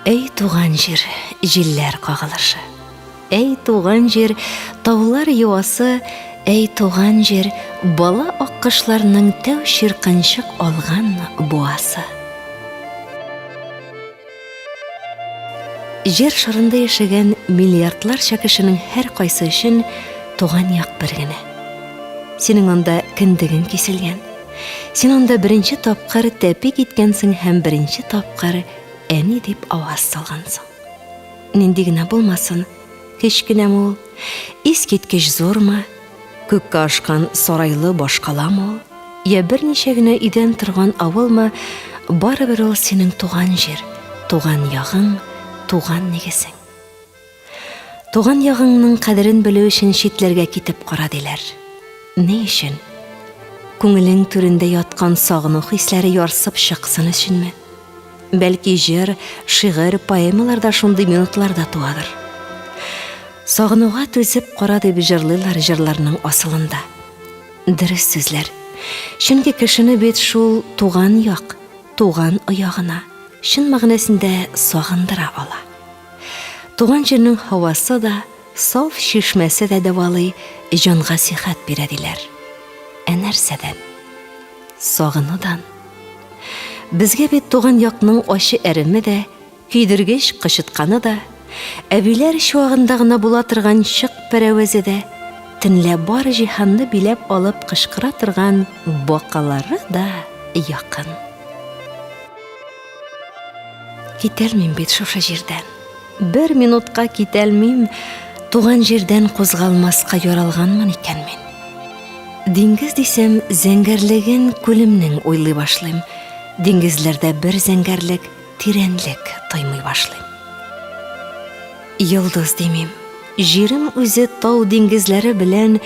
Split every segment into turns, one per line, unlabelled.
Эй туган жер, җилләр кагылышы. Эй туган жер, таулар юасы. Эй туган жер, бала аккышларның тәү ширканчык алган буасы. Жер шарында яшәгән миллиардларча кешенең һәр кайсы өчен туган як бер генә. Синең анда кендегең киселгән. Син анда беренче тапкыр тәпик иткәнсең һәм беренче тапкыр әни дип аваз салгансың. Нинди генә булмасын, кечкенәме ул, искиткеч зурмы, күккә ашкан сарайлы башкаламы ул, я берничә генә идән торган авылмы, барыбер ул синең туган жер, туган ягың, туган нигесең. Туган ягыңның кадерен белү өчен читләргә китеп кара диләр. Ни өчен? Күңелең түрендә яткан сагыну хисләре ярсып чыксын өченме? Бәлки җыр, шигырь, поэмаларда шундый минутларда туадыр. Сагынуга түзеп кара дип җырлыйлар җырларның асылында. Дөрес сүзләр. Чөнки кешене бит шул туган як, туган аягына, чын мәгънәсендә сагындыра ала. Туган җирнең һавасы да, саф чишмәсе дә дәвалый, җанга сихәт бирә диләр. Нәрсәдән? Сагынудан. Безгә бит туган якның ачы әреме дә, көйдергеч кычытканы да, әбиләр чуагында гына була торган чык пәрәвәзе дә, төнлә бар җиһанны биләп алып кычкыра торган бакалары да якын. Китәлмим бит шушы җирдән. Бер минутка китәлмим, туган җирдән кузгалмаска яралганмын икән мин. Диңгез дисәм, зәңгәрлеген күлемнең уйлый башлыйм. Диңгезләрдә бер зәңгәрлек, тирәнлек тоймый башлыйм. Йолдыз димим, җирем үзе тау диңгезләре белән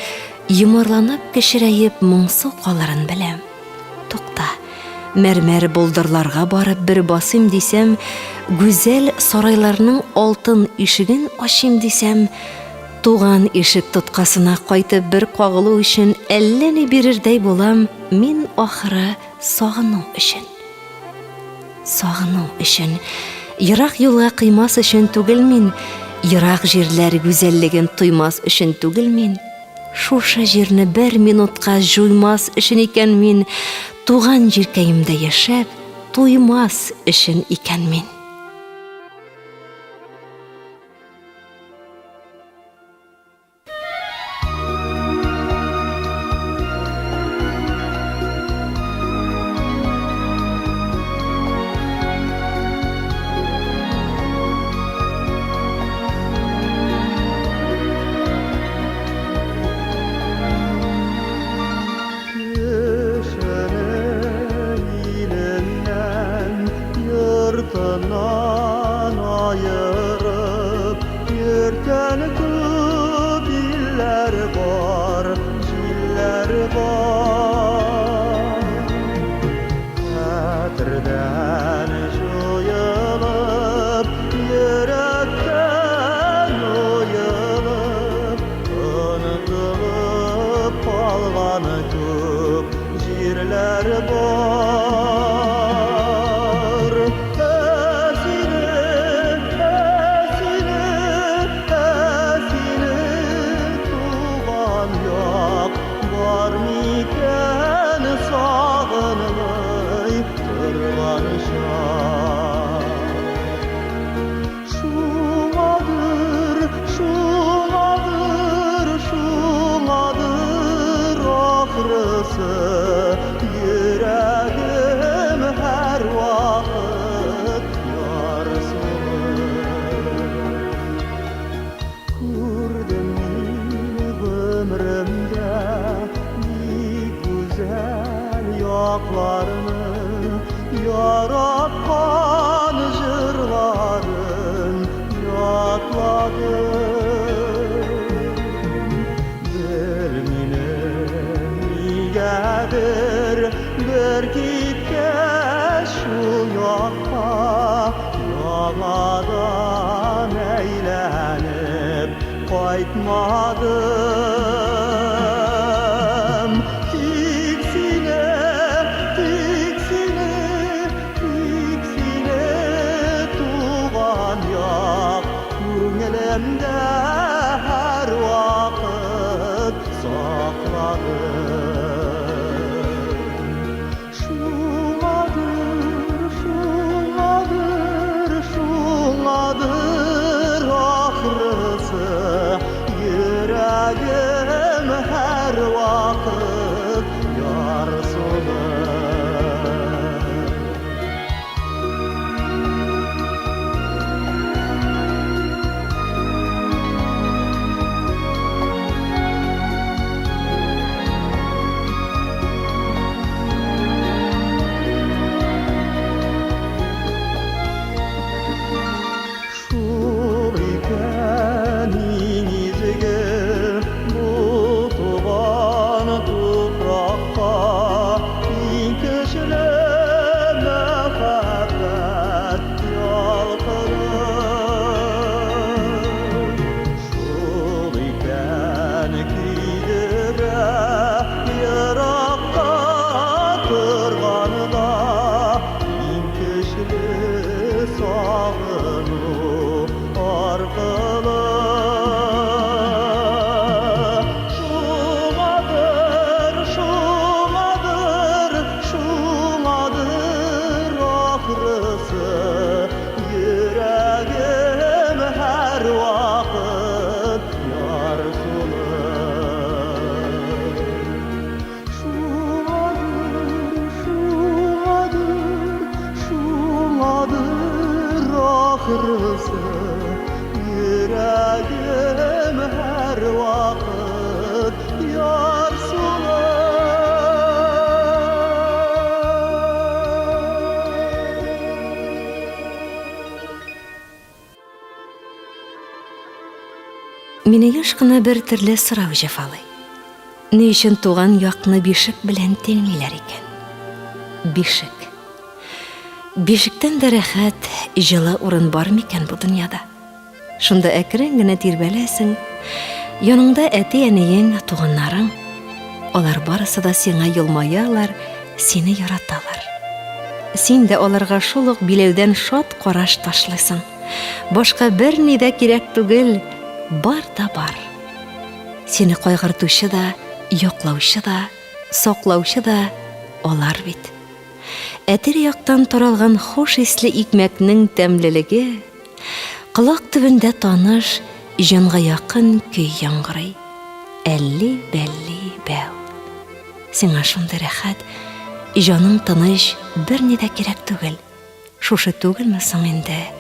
йомарланып кешерәеп моңсу каларын беләм. Тукта, мәрмәр болдырларга барып бер басыйм дисәм, гүзәл сарайларның алтын ишеген ачыйм дисәм, туган ишек тоткасына кайтып бер кагылу өчен әллә ни бирердәй булам, мин ахыры сагыну өчен. Сагыну өчен, ерак юлга кыймас өчен түгел мин, ерак җирләр гүзәллеген туймас өчен түгел мин, шушы җирне бер минутка җуймас өчен икән мин, туган җиркәемдә яшәп, туймас өчен икән мин.
Yurtından ayırıp yürten küp iller var, jiller var. Kadirden joyulup, yürekten oyulup, unutulup kalgan küp jirler var. Yüreğim her vakit yarsın. Gördüm ömrümde bir güzel yaklarını, yaratkan jırların yatladım. Bir gitke şu yakka, yaladan eğlenip kaytmadım. Tiksine, tiksine, tiksine tuğan Көңілімді әр уақыт сақладым. Шуңадыр ақырысы, Йөрәгем әр уақыт ярсулы. Шул икән изге бұл туған топраққа, иң кешеле мәхәббәт ялқыны. Шул икән күйдіре ераққа тұрғанда, иң кешеле сағыну арқылы. Шуңадыр ақырысы, Йөрәгем әр уақыт ярсулы. Шуңадыр ақырысы, Йөрәгем әр уақыт ярсулы.
Мине еш кына бер төрле сорау җәфалый. Ни өчен туган якны бишек белән тиңлиләр икән? Бишек. Бишектән дә рәхәт, җылы урын бар микән бу дөньяда? Шунда әкрен генә тирбәләсең, яныңда әти-әниең, туганнарың. Алар барысы да сиңа елмаялар, сине яраталар. Син дә аларга шул ук биләүдән шат караш ташлыйсың. Башка бер ни дә кирәк түгел, бар да бар. Сине кайгыртучы да, яклаучы да, саклаучы да алар бит. Әтер яктан таралган хош исле икмәкнең тәмлелеге, колак төбендә таныш, җанга якын көй яңгырый. Әлли-бәлли бәү. Сиңа шундый рәхәт, җаның тыныч, бер ни дә кирәк түгел. Шушы түгелме соң инде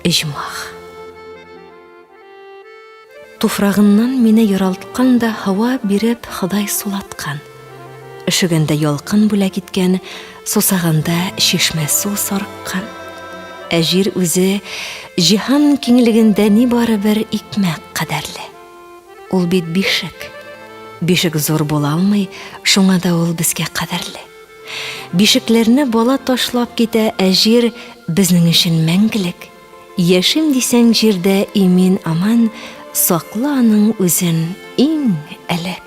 иҗмах? Туфрагыннан мине яралткан да һава биреп Ходай сулаткан. Өшегәндә ялкын бүләк иткән, сусаганда чишмә су сарыккан. Ә җир үзе җиһан киңлегендә ни бары бер икмәк кадәрле. Ул бит бишек. Бишек зур була алмый, шуңа да ул безгә кадерле. Бишекләрне бала ташлап китә, ә җир безнең өчен мәңгелек. Яшим дисәң җирдә имин аман, сакла аның үзен иң элек.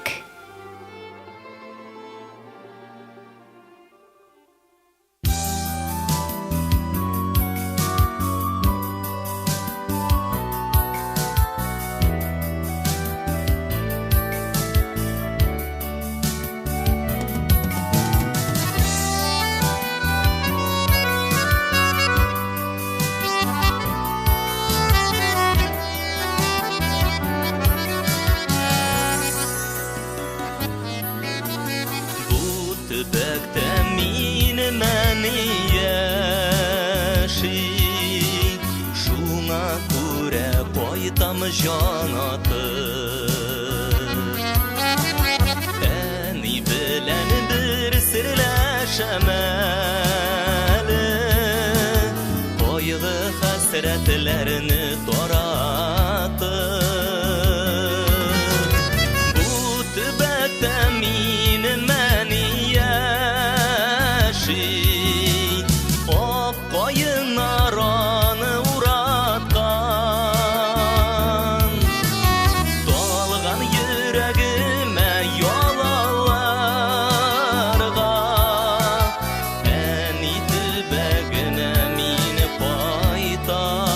Төбәктә минемен яши, шуңа күрә кайтам җанатым. Әни белән бер серләшәм әле, кайгы хәсрәтләрне таратып. Бу төбәктә минемен ак кайын араны ураткан, талган йөрәгемә ялаларга, әни төбәгенә мин кайтам.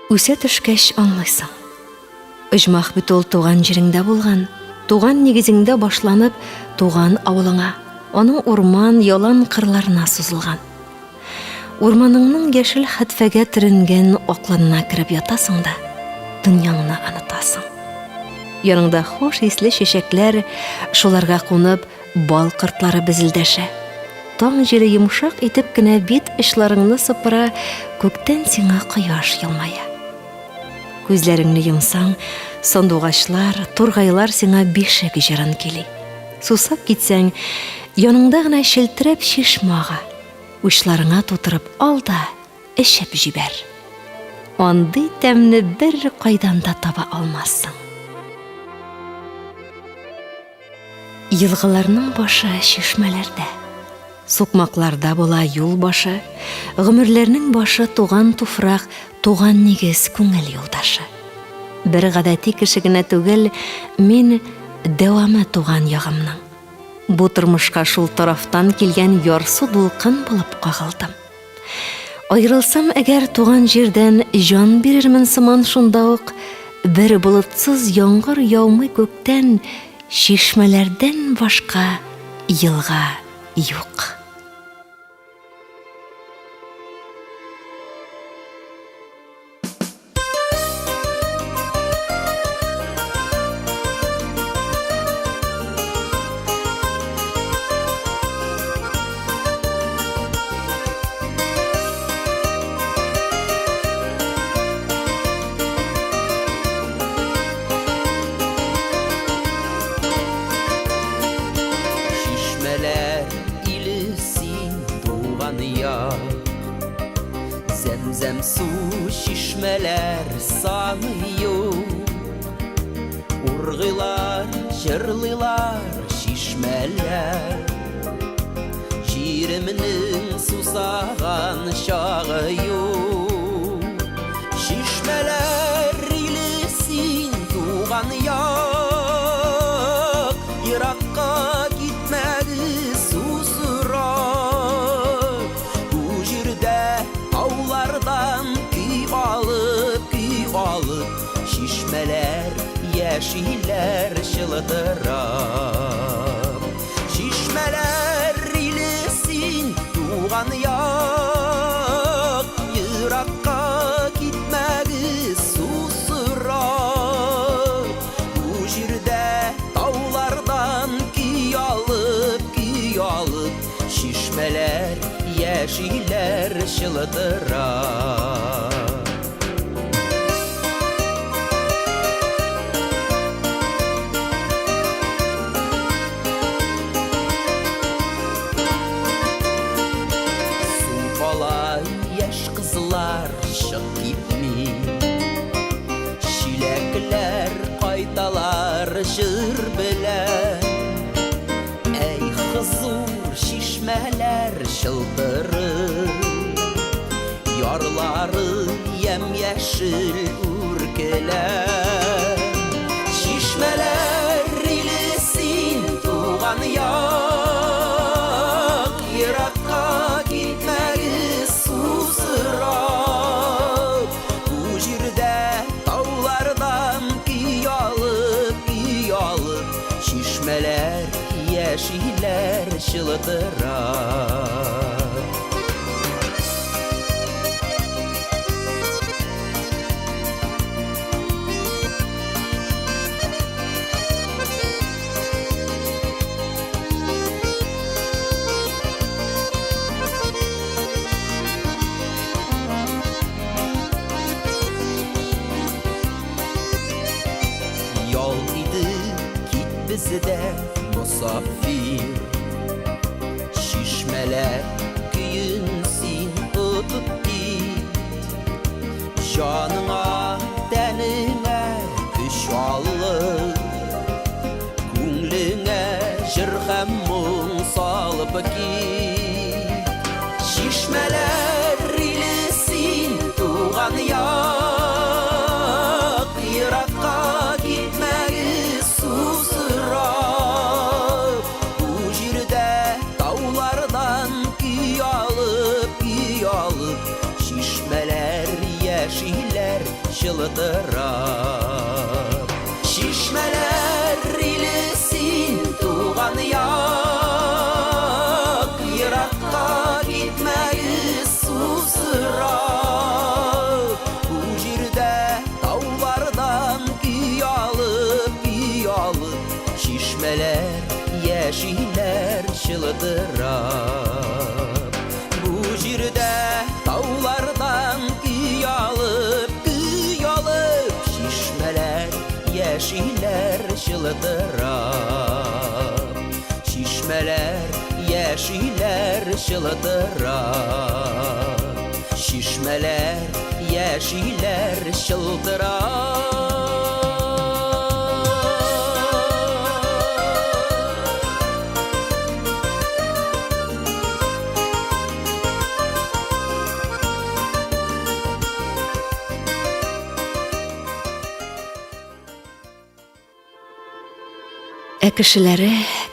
Үсә төшкәч аңлайсың. Оҗмах бит ул туган җиреңдә булган, туган нигезеңдә башланып, туган авылыңа, аның урман, ялан кырларына сузылган. Урманыңның яшел хәтфәгә төренгән акланына кереп ятасың да, дөньяңны онытасың. Яныңда хош исле чәчәкләр, шуларга кунып, бал кыртлары безелдәшә. Таң җиле йомшак итеп кенә бит очларыңны сыпыра, күктән сиңа кояш елмая. Күзләреңне йомсаң, сандугачлар, тургайлар сиңа бишек җырын кили. Сусап китсәң, яныңда гына челтерәп чишмага, учларыңа тутырып ал да эчеп җибәр. Андый тәмне бер кайдан да таба алмассың. Елгыларның башы чишмәләрдә, сукмакларда була юл башы, гомерләрнең башы туган туфрак, туган нигез күңел юлдашы. Бер гадәти кеше генә түгел, мин дәвамы туган ягымның. Бу тормышка шул тарафтан килгән ярсу дулкын булып кагылдым. Айрылсам әгәр туган җирдән җан бирермен сыман шунда ук, бер болытсыз яңгыр яумый күктән, чишмәләрдән башка елга юк.
Зәмзәм су чишмәләр саны юк. Ургылар, җырлыйлар чишмәләр. Җиремнең сусаган чагы юк. Чишмәләр иле син туган як, еракка китмәде сусырак. Бу җирдә таулардан көй алып, чишмәләр яшилләр чылтырап. Чишмәләр иле син туган як, еракка китмәде сусырак. Бу җирдә таулардан көй алып, чишмәләр яшилләр чылтырап. Кызлар шык китми, чиләкләр кайталар җыр белән. Әй хызур чишмәләр чылтыры, ярлары ямь-яшел үркеләр. Чишмәләр иле син туган як, еракка китмәгез чишмәләр яшилләр чылтырап. Ял иде кит бездә мусафир, чишмәләр көйен син тотып кит. Җаныңа, тәнеңә көч алып, күңлеңә җыр һәм моң салып кит. Чишмәләр иле син туган як, еракка китмәгез сусырап. Бу җирдә таулардан көй алып, чишмәләр яшилләр шылдырап. Шишмәләр илесин туган як, еракка китмәгез сусырап. Бу җирдә таулардан көй алып, шишмәләр яшиләр шылдырап. Бу җирдә таулардан көй алып, шишмәләр яшиләр шылдырап. Шишмәләр яшиләр шылдырап. Шишмәләр яшиләр шылдырап.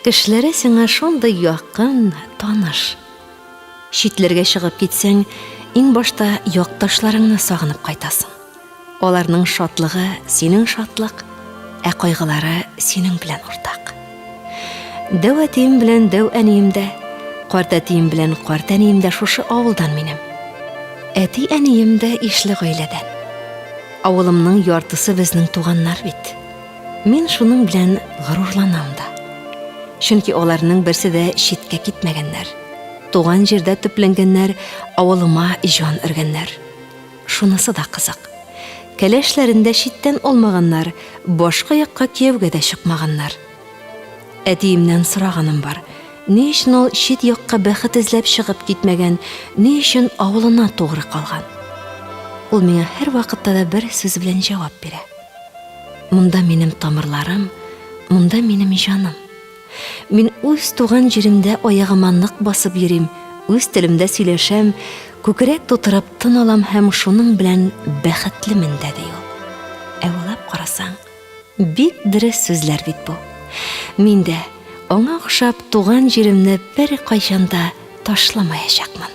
Кешеләре сиңа шундый якын, таныш. Шитләргә чыгып китсәң, иң башта якташларыңны сагынып кайтасың. Аларның шатлыгы синең шатлык, кайгылары синең белән уртак. Дәү әтием белән дәү әнием дә, карт әтием белән карт әнием дә шушы авылдан минем. Әти әнием дә ишле гаиләдән. Авылымның яртысы безнең туганнар бит. Мин шуның белән горурланам да. Чөнки аларның берсе дә читкә китмәгәннәр. Туган җирдә төпләнгәннәр, авылыма җан өргәннәр. Шунысы да кызык. Кәләшләрендә читтән алмаганнар, башка якка кияүгә дә чыкмаганнар. Әтиемнән сораганым бар. Ни өчен ул чит якка бәхет эзләп чыгып китмәгән, ни өчен авылына тугры калган? Ул миңа һәр вакытта да бер сүз белән җавап бирә. Монда минем тамырларым, монда минем җаным. Мин үз туган җиремдә аягыма нык басып йөрим, үз телемдә сөйләшәм, күкрәк тутырып тын алам һәм шуның белән бәхетлемен дә ди ул. Уйлап карасаң, бик дөрес сүзләр бит бу. Мин дә аңа охшап туган җиремне бер кайчанда ташламаячакмын.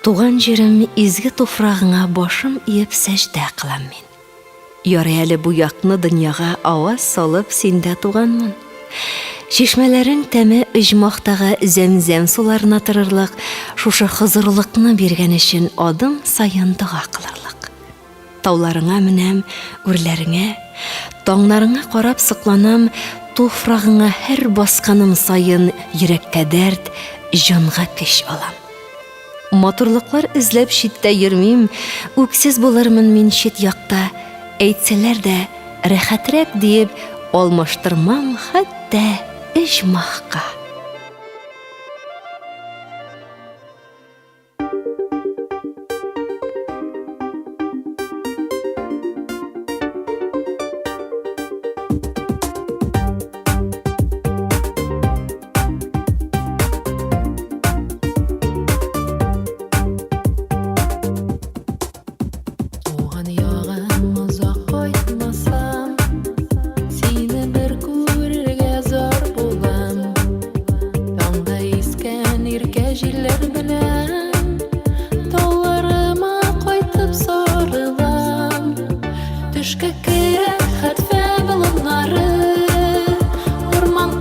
Туган җирем изге туфрагыңа башым иеп сәҗдә кылам мин. Ярый әле бу якны дөньяга аваз салып синдә туганмын. Шишмәләрең тәме оҗмахтагы зәмзәм суларына торырлык, шушы хозурлыкны биргән өчен адым саен дуга кылырлык. Тауларыңа менәм, үрләреңә, таңнарыңа карап сокланам, туфрагыңа һәр басканым саен йөрәккә дәрт, җанга көч алам. Матурлыклар эзләп читтә йөрмим, үксез булырмын мин чит якта. Әйтсәләр дә рәхәтрәк диеп алмаштырмам хәтта оҗмахка.
Düşkə kerə xətfə bulunları, urman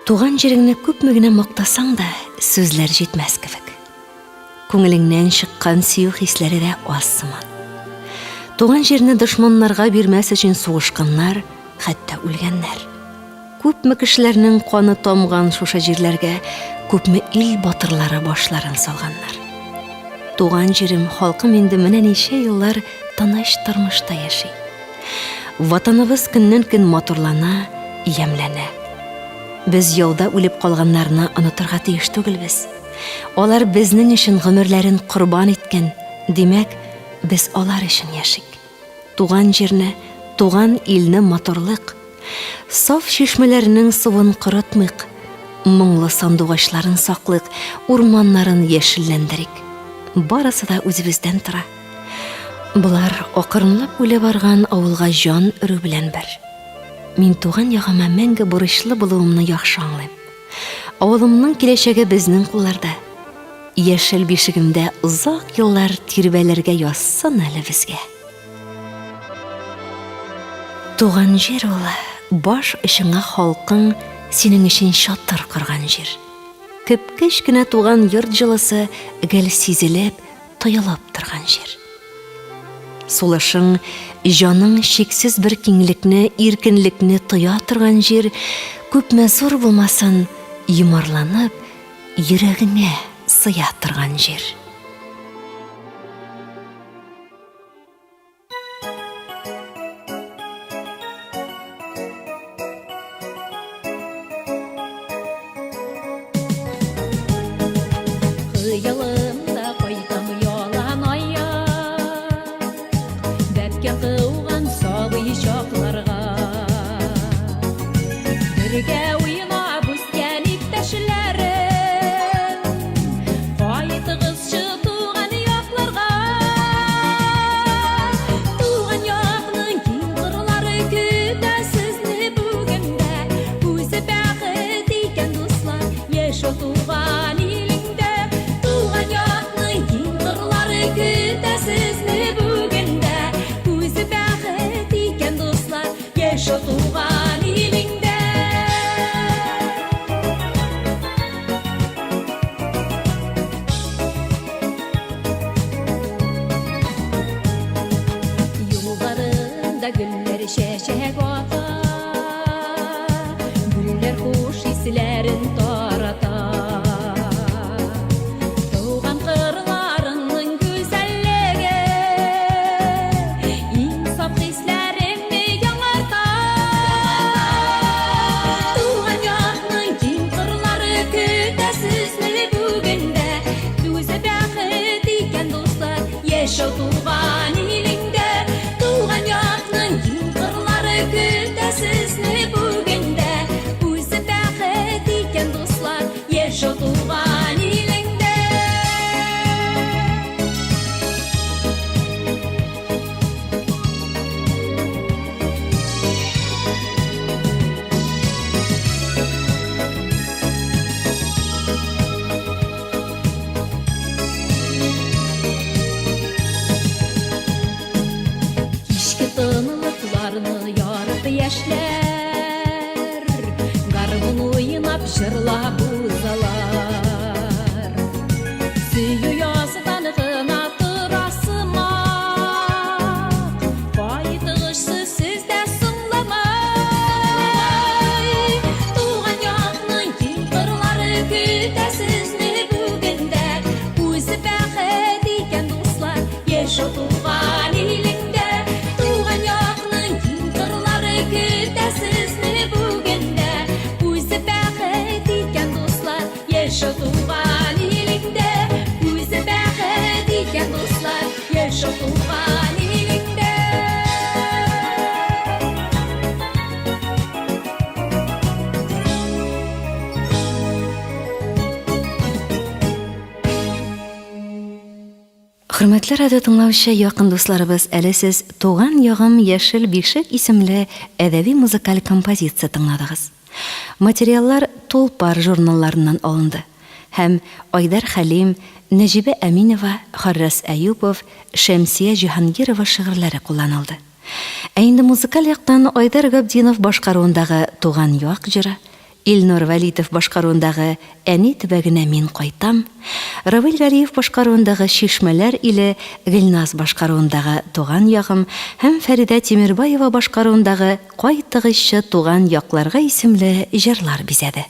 Туган җиреңне күпме генә мактасаң да, сүзләр җитмәс кебек. Күңелеңнән чыккан сөю хисләре дә аз сыман. Туган җирне дошманнарга бирмәс өчен сугышканнар, хәтта үлгәннәр. Күпме кешеләрнең каны тамган шушы җирләргә күпме ил батырлары башларын салганнар. Туган җирем, халкым инде менә ничә еллар тыныч тормышта яши. Ватаныбыз көннән-көн матурлана, ямьләнә. Без яуда үлеп калганнарны онытырга тиеш түгелбез. Алар безнең өчен гомерләрен курбан иткән. Димәк, без алар өчен яшик. Туган җирне, туган илне матурлык, саф чишмәләрнең суын корытмыйк, моңлы сандугачларын саклык, урманнарын яшелләндерик. Барысы да үзебездән тора. Булар акырынлап үлә барган авылга җан өрү белән бер. Мин туган ягыма мәңге бурычлы булуымны яхшы аңлыйм. Авылымның киләчәге безнең кулларда. Яшел бишегемдә озак еллар тирбәләргә язсын әле безгә. Туган җир ул, баш очыңа халкың синең өчен чатыр корган җир. Көпкеч кенә туган йорт җылысы гел сизелеп, тоелып торган җир. Сулышың, җаның шиксез бер киңлекне, иркенлекне тоя торган җир, күпме зур булмасын, йомарланып, йөрәгеңә сыя торган җир.
Хыялымда кайтам ялан аяк, бәпкә кылган сабый чакларга. Бергә уйнап үскән иптәшләрем, кайтыгызчы туган якларга. Туган якның киң кырлары көтә сезне бүгендә. Үзе бәхет икән дуслар, яшәү туган илеңдә. Туган якның киң кырлары көтә сезне бүгендә. Үзе бәхет икән дуслар, яшәү туган илеңдә. Юлларында гөлләр чәчәк ата, гөлләр хуш исләрен тарата. Туган кырларының гүзәллеге иң саф хисләремне яңарта. Туган якның киң кырлары көтә сезне бүгендә. Үзе бәхет икән дуслар, яшәү туган илеңдә. Туган якның киң кырлары көтә сезне бүгендә. Үзе бәхет икән дуслар, яшәү туган илеңдә. Кичке тынлыкларны ярып яшьләр, гармун уйнап җырлап узалар. Сөю яздан гына торасымак, кайтыгычсыз сездә соңламай. Туган якның киң кырлары көтә сезне бүгендә. Үзе бәхет икән дуслар, яшәү туган илеңдә. Туган якның киң кырлары көтә сезне бүгендә. Үзе бәхет икән дуслар, яшәү туган илеңдә. Үзе бәхет икән дуслар, яшәү туган илеңдә.
Хөрмәтле радио тыңлаучы якын дусларыбыз, әле сез «Туган ягым яшел бишек» исемле әдәби музыкаль композиция тыңладыгыз. Материаллар Толпар журналларыннан алынды һәм Айдар Хәлим, Нәҗибә Әминова, Харрас Әюпов, Шәмсия Җиһангирова шигырьләре кулланылды. Ә инде музыкаль яктан Айдар Габдинов башкаруындагы «Туган як» җыры Илнур Валитов башкаруындагы «Әни төбәгенә мин кайтам», Равил Гариев башкаруындагы «Шишмәләр» иле Гөлназ башкаруындагы «Туган ягым» һәм Фәридә Тимербаева башкаруындагы «Кайтыгызчы туган якларга» исемле җырлар бизәде.